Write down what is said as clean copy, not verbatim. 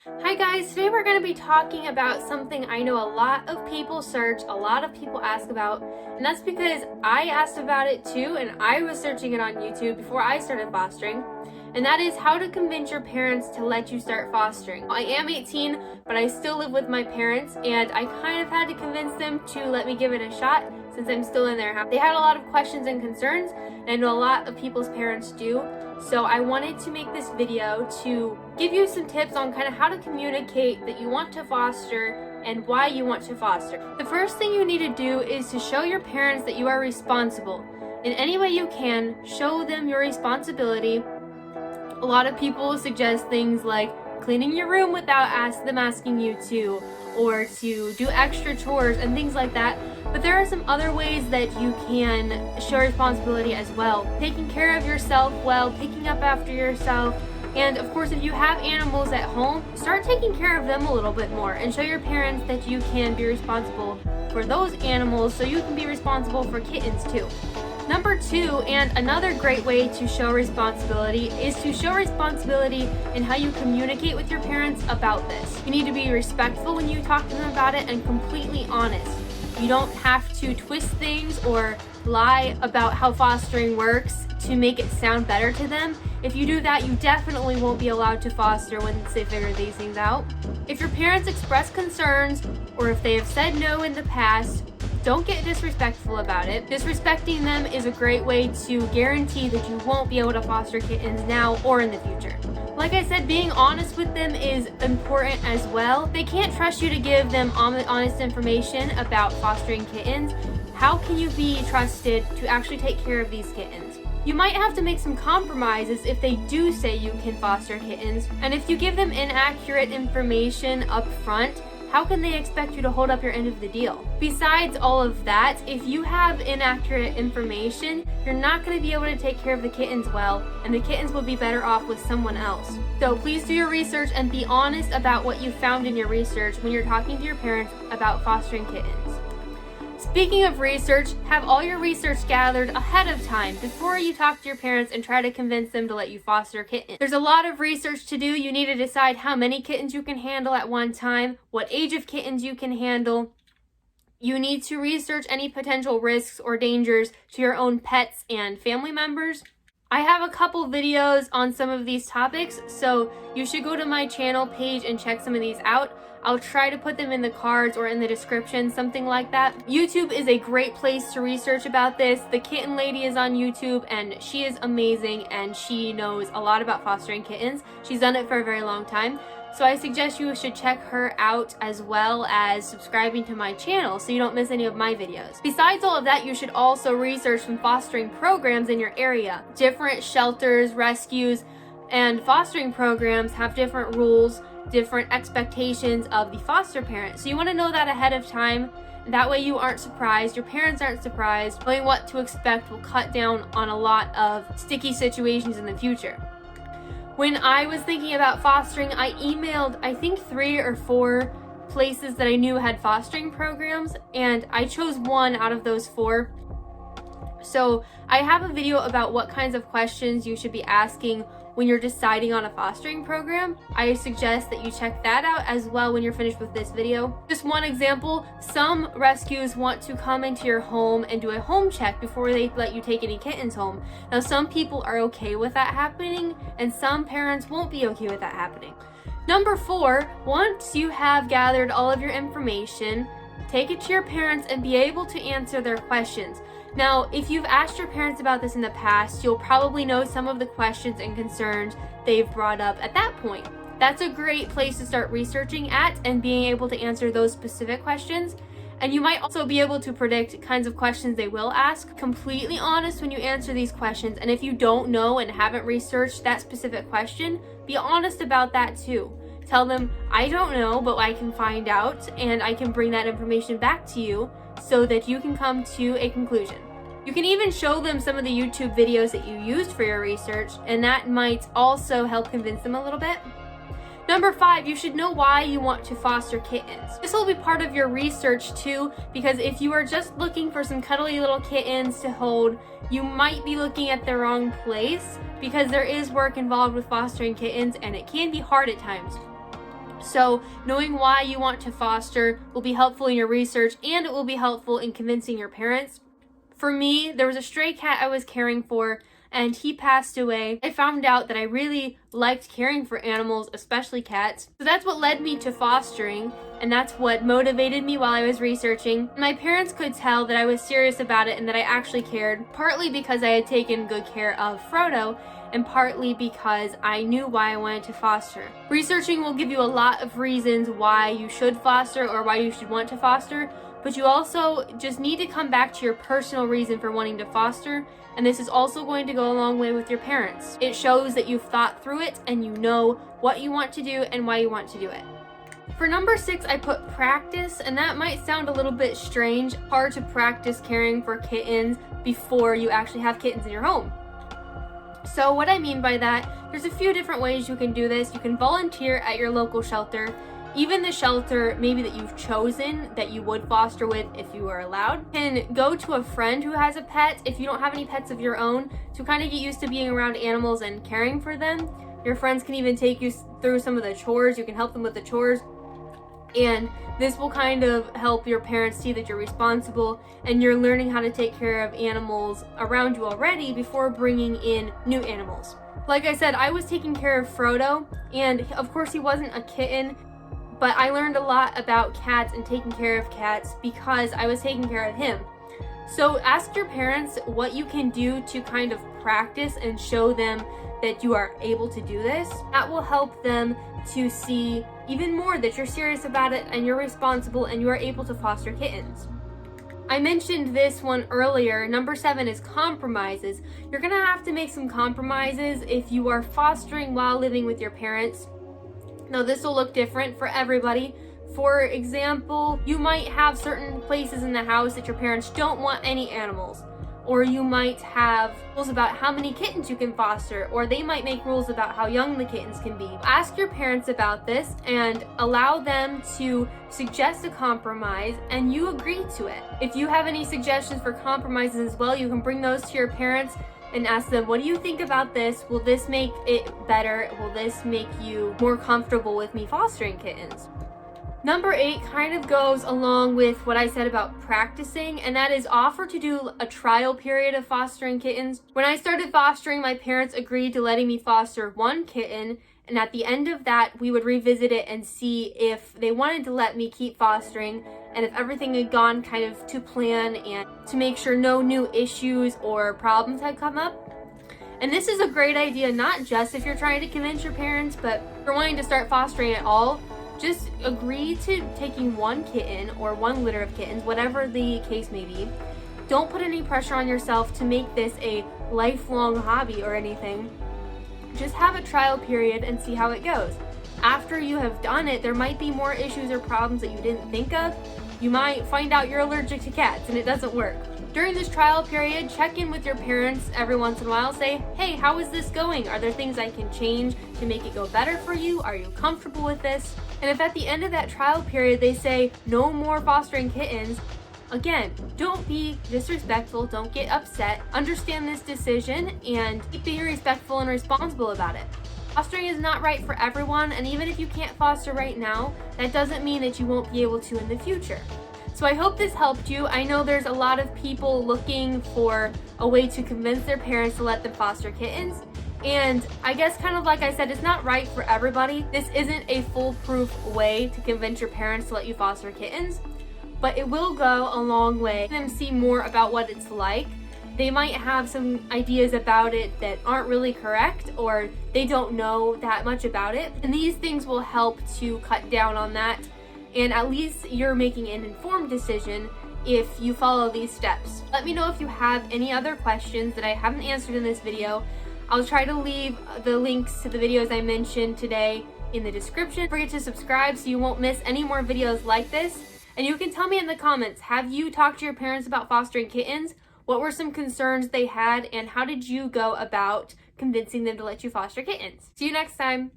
Hi guys, today we're going to be talking about something I know a lot of people search, a lot of people ask about, and that's because I asked about it too, and I was searching it on YouTube before I started fostering, and that is how to convince your parents to let you start fostering. I am 18, but I still live with my parents, and I kind of had to convince them to let me give it a shot since I'm still in their house. They had a lot of questions and concerns, and I know a lot of people's parents do. So I wanted to make this video to give you some tips on kind of how to communicate that you want to foster and why you want to foster. The first thing you need to do is to show your parents that you are responsible. In any way you can, show them your responsibility. A lot of people suggest things like cleaning your room without them asking you to, or to do extra chores and things like that. But there are some other ways that you can show responsibility as well. Taking care of yourself well, picking up after yourself, and of course if you have animals at home, start taking care of them a little bit more and show your parents that you can be responsible for those animals so you can be responsible for kittens too. Number 2, and another great way to show responsibility, is to show responsibility in how you communicate with your parents about this. You need to be respectful when you talk to them about it and completely honest. You don't have to twist things or lie about how fostering works to make it sound better to them. If you do that, you definitely won't be allowed to foster once they figure these things out. If your parents express concerns, or if they have said no in the past, don't get disrespectful about it. Disrespecting them is a great way to guarantee that you won't be able to foster kittens now or in the future. Like I said, being honest with them is important as well. They can't trust you to give them honest information about fostering kittens. How can you be trusted to actually take care of these kittens? You might have to make some compromises if they do say you can foster kittens, and if you give them inaccurate information up front, how can they expect you to hold up your end of the deal? Besides all of that, if you have inaccurate information, you're not going to be able to take care of the kittens well, and the kittens will be better off with someone else. So please do your research and be honest about what you found in your research when you're talking to your parents about fostering kittens. Speaking of research, have all your research gathered ahead of time before you talk to your parents and try to convince them to let you foster kittens. There's a lot of research to do. You need to decide how many kittens you can handle at one time, what age of kittens you can handle. You need to research any potential risks or dangers to your own pets and family members. I have a couple videos on some of these topics, so you should go to my channel page and check some of these out. I'll try to put them in the cards or in the description, something like that. YouTube is a great place to research about this. The Kitten Lady is on YouTube, and she is amazing, and she knows a lot about fostering kittens. She's done it for a very long time. So I suggest you should check her out, as well as subscribing to my channel so you don't miss any of my videos. Besides all of that, you should also research some fostering programs in your area. Different shelters, rescues, and fostering programs have different rules, different expectations of the foster parent. So you want to know that ahead of time. That way you aren't surprised, your parents aren't surprised. Knowing what to expect will cut down on a lot of sticky situations in the future. When I was thinking about fostering, I emailed, I think 3 or 4 places that I knew had fostering programs, and I chose one out of those 4. So I have a video about what kinds of questions you should be asking when you're deciding on a fostering program. I suggest that you check that out as well when you're finished with this video. Just one example, some rescues want to come into your home and do a home check before they let you take any kittens home. Now some people are okay with that happening, and some parents won't be okay with that happening. Number 4, once you have gathered all of your information, take it to your parents and be able to answer their questions. Now, if you've asked your parents about this in the past, you'll probably know some of the questions and concerns they've brought up at that point. That's a great place to start researching at and being able to answer those specific questions. And you might also be able to predict kinds of questions they will ask. Completely honest when you answer these questions, and if you don't know and haven't researched that specific question, be honest about that too. Tell them, I don't know, but I can find out, and I can bring that information back to you so that you can come to a conclusion. You can even show them some of the YouTube videos that you used for your research, and that might also help convince them a little bit. Number 5, you should know why you want to foster kittens. This will be part of your research too, because if you are just looking for some cuddly little kittens to hold, you might be looking at the wrong place, because there is work involved with fostering kittens and it can be hard at times. So knowing why you want to foster will be helpful in your research, and it will be helpful in convincing your parents. For me, there was a stray cat I was caring for, and he passed away. I found out that I really liked caring for animals, especially cats. So that's what led me to fostering, and that's what motivated me while I was researching. My parents could tell that I was serious about it and that I actually cared, partly because I had taken good care of Frodo, and partly because I knew why I wanted to foster. Researching will give you a lot of reasons why you should foster or why you should want to foster, but you also just need to come back to your personal reason for wanting to foster, and this is also going to go a long way with your parents. It shows that you've thought through it and you know what you want to do and why you want to do it. For number 6, I put practice, and that might sound a little bit strange, hard to practice caring for kittens before you actually have kittens in your home. So what I mean by that, there's a few different ways you can do this. You can volunteer at your local shelter, even the shelter maybe that you've chosen that you would foster with if you are allowed. You can go to a friend who has a pet if you don't have any pets of your own to kind of get used to being around animals and caring for them. Your friends can even take you through some of the chores. You can help them with the chores. And this will kind of help your parents see that you're responsible and you're learning how to take care of animals around you already before bringing in new animals. Like I said, I was taking care of Frodo, and of course he wasn't a kitten, but I learned a lot about cats and taking care of cats because I was taking care of him. So ask your parents what you can do to kind of practice and show them that you are able to do this. That will help them to see even more that you're serious about it and you're responsible and you are able to foster kittens. I mentioned this one earlier. Number 7 is compromises. You're gonna have to make some compromises if you are fostering while living with your parents. Now this will look different for everybody. For example, you might have certain places in the house that your parents don't want any animals. Or you might have rules about how many kittens you can foster, or they might make rules about how young the kittens can be. Ask your parents about this and allow them to suggest a compromise and you agree to it. If you have any suggestions for compromises as well, you can bring those to your parents and ask them, what do you think about this? Will this make it better? Will this make you more comfortable with me fostering kittens? Number 8 kind of goes along with what I said about practicing, and that is offer to do a trial period of fostering kittens. When I started fostering, my parents agreed to letting me foster 1 kitten, and at the end of that, we would revisit it and see if they wanted to let me keep fostering, and if everything had gone kind of to plan and to make sure no new issues or problems had come up. And this is a great idea, not just if you're trying to convince your parents, but if you're wanting to start fostering at all. Just agree to taking 1 kitten or 1 litter of kittens, whatever the case may be. Don't put any pressure on yourself to make this a lifelong hobby or anything. Just have a trial period and see how it goes. After you have done it, there might be more issues or problems that you didn't think of. You might find out you're allergic to cats and it doesn't work. During this trial period, check in with your parents every once in a while. Say, hey, how is this going? Are there things I can change to make it go better for you? Are you comfortable with this? And if at the end of that trial period they say no more fostering kittens, again, don't be disrespectful, don't get upset. Understand this decision and keep being respectful and responsible about it. Fostering is not right for everyone, and even if you can't foster right now, that doesn't mean that you won't be able to in the future. So I hope this helped you. I know there's a lot of people looking for a way to convince their parents to let them foster kittens. And I guess kind of like I said, it's not right for everybody. This isn't a foolproof way to convince your parents to let you foster kittens, but it will go a long way. Them see more about what it's like. They might have some ideas about it that aren't really correct, or they don't know that much about it. And these things will help to cut down on that. And at least you're making an informed decision if you follow these steps. Let me know if you have any other questions that I haven't answered in this video. I'll try to leave the links to the videos I mentioned today in the description. Don't forget to subscribe so you won't miss any more videos like this. And you can tell me in the comments, have you talked to your parents about fostering kittens? What were some concerns they had, and how did you go about convincing them to let you foster kittens? See you next time.